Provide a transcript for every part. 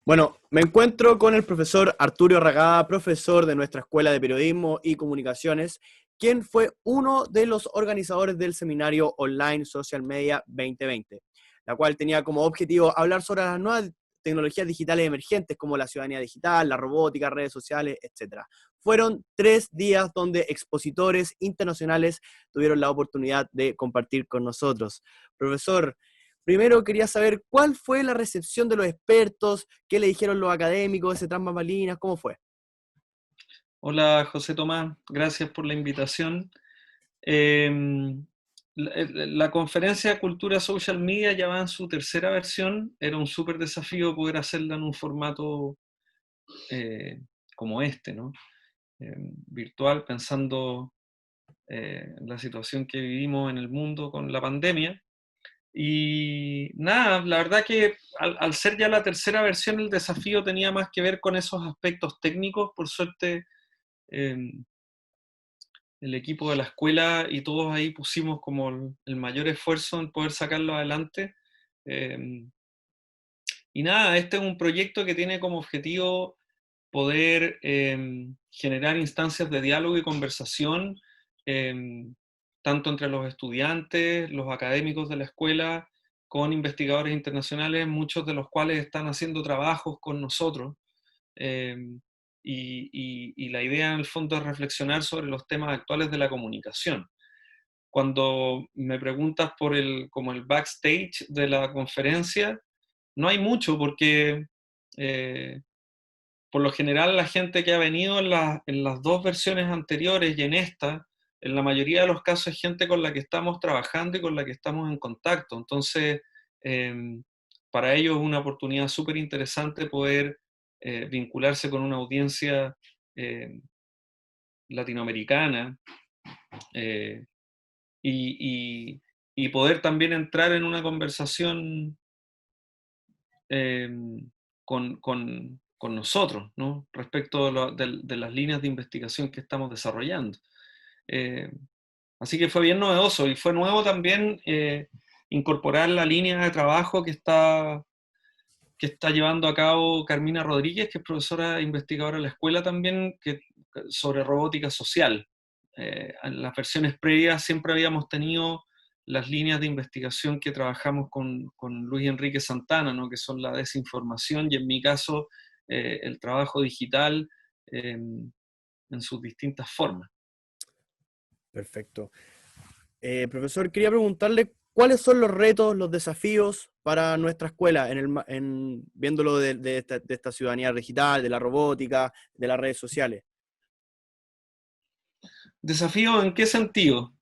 Bueno, me encuentro con el profesor Arturo Ragada, profesor de nuestra Escuela de Periodismo y Comunicaciones, quien fue uno de los organizadores del seminario online Social Media 2020, la cual tenía como objetivo hablar sobre las nuevas tecnologías digitales emergentes como la ciudadanía digital, la robótica, redes sociales, etc. Fueron 3 días donde expositores internacionales tuvieron la oportunidad de compartir con nosotros. Profesor, primero quería saber cuál fue la recepción de los expertos, qué le dijeron los académicos, ese tras bambalinas, cómo fue. Hola José Tomás, gracias por la invitación. La conferencia Cultura Social Media ya va en su tercera versión. Era un súper desafío poder hacerla en un formato eh, como este, ¿no? Virtual, pensando en la situación que vivimos en el mundo con la pandemia. Y nada, la verdad que al ser ya la tercera versión, el desafío tenía más que ver con esos aspectos técnicos. Por suerte, em, el equipo de la escuela y todos ahí pusimos como el mayor esfuerzo en poder sacarlo adelante. Eh, y nada, este es un proyecto que tiene como objetivo poder generar instancias de diálogo y conversación, eh, tanto entre los estudiantes, los académicos de la escuela, con investigadores internacionales, muchos de los cuales están haciendo trabajos con nosotros. Eh, y la idea en el fondo es reflexionar sobre los temas actuales de la comunicación. Cuando me preguntas por como el backstage de la conferencia, no hay mucho porque eh, por lo general la gente que ha venido en las dos versiones anteriores y en esta, en la mayoría de los casos es gente con la que estamos trabajando y con la que estamos en contacto. Entonces, eh, para ellos es una oportunidad súper interesante poder vincularse con una audiencia eh, latinoamericana eh, y, y poder también entrar en una conversación eh, con nosotros, ¿no? Respecto de las líneas de investigación que estamos desarrollando. Eh, Así que fue bien novedoso y fue nuevo también incorporar la línea de trabajo que está llevando a cabo Carmina Rodríguez, que es profesora e investigadora de la escuela también, sobre robótica social. En las versiones previas siempre habíamos tenido las líneas de investigación que trabajamos con Luis Enrique Santana, ¿no? Que son la desinformación y en mi caso el trabajo digital en sus distintas formas. Perfecto. Profesor, quería preguntarle cuáles son los retos, los desafíos para nuestra escuela, viéndolo de esta ciudadanía digital, de la robótica, de las redes sociales. ¿Desafío en qué sentido?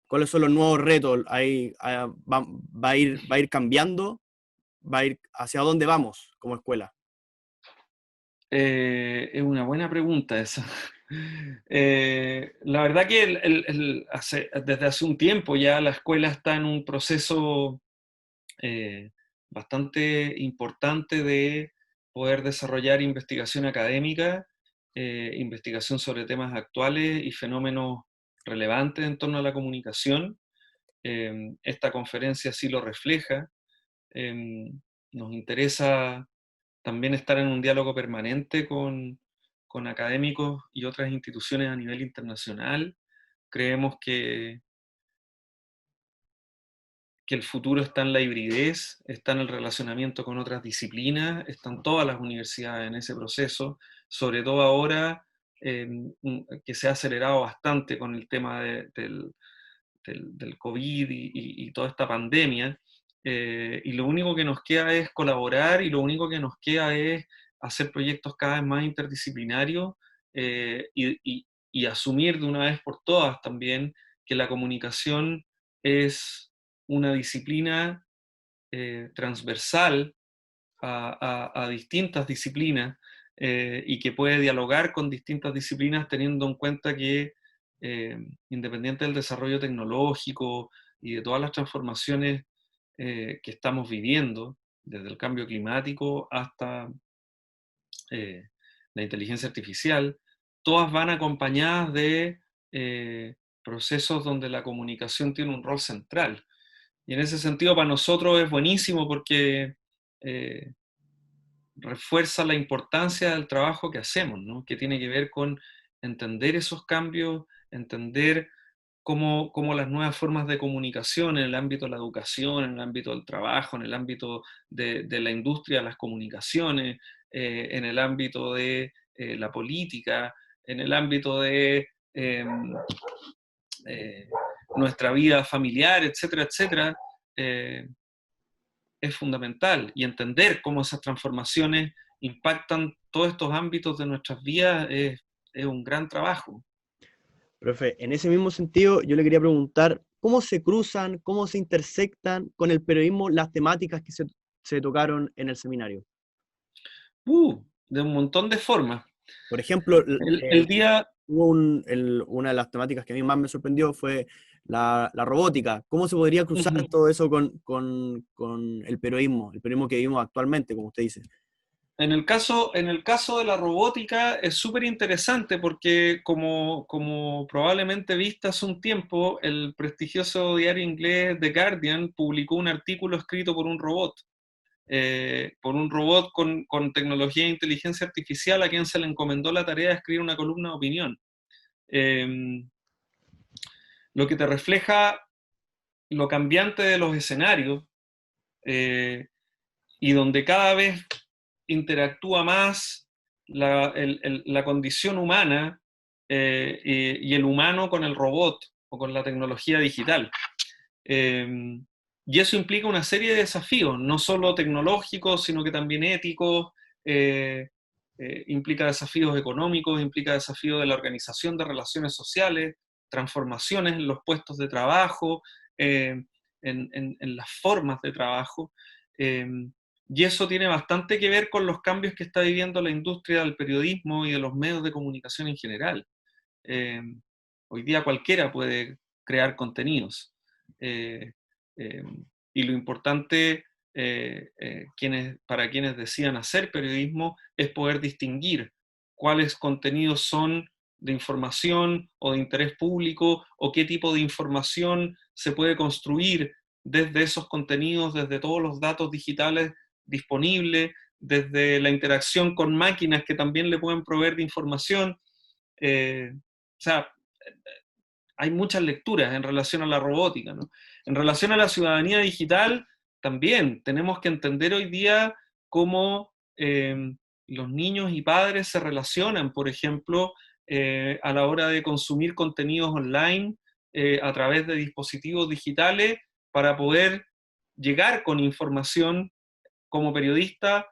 ¿Cuáles son los nuevos retos? Va a ir cambiando? ¿Va a ir hacia dónde vamos como escuela? Es una buena pregunta esa. La verdad que desde hace un tiempo ya la escuela está en un proceso eh, bastante importante de poder desarrollar investigación académica, investigación sobre temas actuales y fenómenos relevantes en torno a la comunicación. Esta conferencia sí lo refleja. Eh, Nos interesa también estar en un diálogo permanente con académicos y otras instituciones a nivel internacional. Creemos que el futuro está en la hibridez, está en el relacionamiento con otras disciplinas, están todas las universidades en ese proceso, sobre todo ahora que se ha acelerado bastante con el tema del COVID y toda esta pandemia. Y lo único que nos queda es colaborar y lo único que nos queda es hacer proyectos cada vez más interdisciplinarios y asumir de una vez por todas también que la comunicación es una disciplina transversal a distintas disciplinas y que puede dialogar con distintas disciplinas teniendo en cuenta que independiente del desarrollo tecnológico y de todas las transformaciones que estamos viviendo, desde el cambio climático hasta eh, la inteligencia artificial, todas van acompañadas de procesos donde la comunicación tiene un rol central. Y en ese sentido para nosotros es buenísimo porque eh, refuerza la importancia del trabajo que hacemos, ¿no? Que tiene que ver con entender esos cambios, entender cómo las nuevas formas de comunicación en el ámbito de la educación, en el ámbito del trabajo, en el ámbito de la industria de las comunicaciones, en el ámbito de la política, en el ámbito de eh, nuestra vida familiar, etcétera, etcétera, eh, es fundamental. Y entender cómo esas transformaciones impactan todos estos ámbitos de nuestras vidas es un gran trabajo. Profe, en ese mismo sentido, yo le quería preguntar, ¿cómo se cruzan, cómo se intersectan con el periodismo las temáticas que se tocaron en el seminario? De un montón de formas. Por ejemplo, El día... una de las temáticas que a mí más me sorprendió fue la robótica. ¿Cómo se podría cruzar todo eso con el periodismo que vivimos actualmente, como usted dice? En el caso de la robótica es súper interesante porque como probablemente viste hace un tiempo, el prestigioso diario inglés The Guardian publicó un artículo escrito por un robot. Con tecnología de inteligencia artificial a quien se le encomendó la tarea de escribir una columna de opinión. Lo que te refleja lo cambiante de los escenarios y donde cada vez interactúa más la condición humana y el humano con el robot o con la tecnología digital. Y eso implica una serie de desafíos, no solo tecnológicos, sino que también éticos, implica desafíos económicos, implica desafíos de la organización de relaciones sociales, transformaciones en los puestos de trabajo, en las formas de trabajo. Y eso tiene bastante que ver con los cambios que está viviendo la industria del periodismo y de los medios de comunicación en general. Hoy día cualquiera puede crear contenidos. Eh, y lo importante para quienes decidan hacer periodismo es poder distinguir cuáles contenidos son de información o de interés público o qué tipo de información se puede construir desde esos contenidos, desde todos los datos digitales disponibles, desde la interacción con máquinas que también le pueden proveer de información. O sea, hay muchas lecturas en relación a la robótica, ¿no? En relación a la ciudadanía digital, también tenemos que entender hoy día cómo los niños y padres se relacionan, por ejemplo, a la hora de consumir contenidos online a través de dispositivos digitales para poder llegar con información como periodista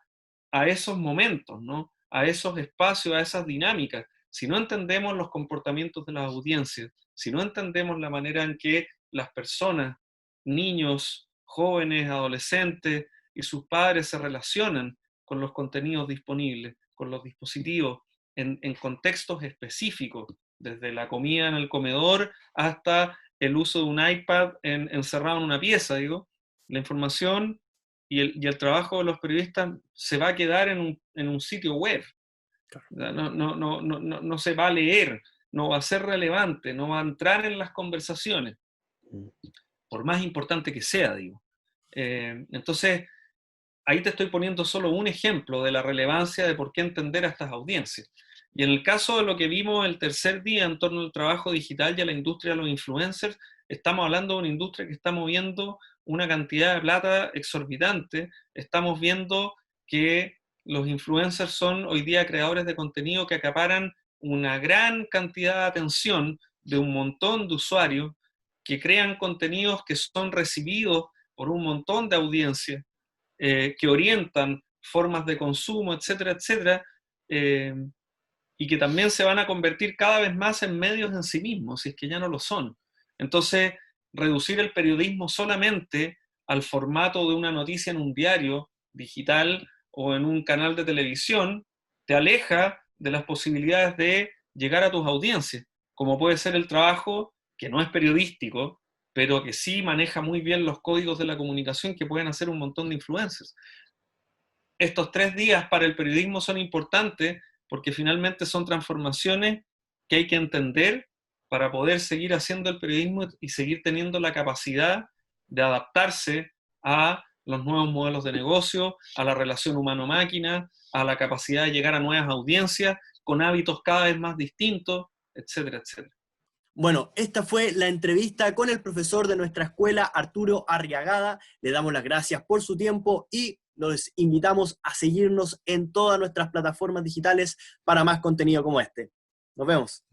a esos momentos, ¿no? A esos espacios, a esas dinámicas. Si no entendemos los comportamientos de las audiencias, si no entendemos la manera en que las personas, niños, jóvenes, adolescentes y sus padres se relacionan con los contenidos disponibles, con los dispositivos, en contextos específicos, desde la comida en el comedor hasta el uso de un iPad encerrado en una pieza, digo, la información y el trabajo de los periodistas se va a quedar en un sitio web. No se va a leer, no va a ser relevante, no va a entrar en las conversaciones, por más importante que sea, digo. Entonces, ahí te estoy poniendo solo un ejemplo de la relevancia de por qué entender a estas audiencias. Y en el caso de lo que vimos el tercer día en torno al trabajo digital y a la industria de los influencers, estamos hablando de una industria que está moviendo una cantidad de plata exorbitante. Estamos viendo que los influencers son hoy día creadores de contenido que acaparan una gran cantidad de atención de un montón de usuarios que crean contenidos que son recibidos por un montón de audiencias, que orientan formas de consumo, etcétera, etcétera, y que también se van a convertir cada vez más en medios en sí mismos, si es que ya no lo son. Entonces, reducir el periodismo solamente al formato de una noticia en un diario digital o en un canal de televisión, te aleja de las posibilidades de llegar a tus audiencias, como puede ser el trabajo que no es periodístico, pero que sí maneja muy bien los códigos de la comunicación que pueden hacer un montón de influencers. Estos 3 días para el periodismo son importantes porque finalmente son transformaciones que hay que entender para poder seguir haciendo el periodismo y seguir teniendo la capacidad de adaptarse a los nuevos modelos de negocio, a la relación humano-máquina, a la capacidad de llegar a nuevas audiencias con hábitos cada vez más distintos, etcétera, etcétera. Bueno, esta fue la entrevista con el profesor de nuestra escuela, Arturo Arriagada. Le damos las gracias por su tiempo y los invitamos a seguirnos en todas nuestras plataformas digitales para más contenido como este. Nos vemos.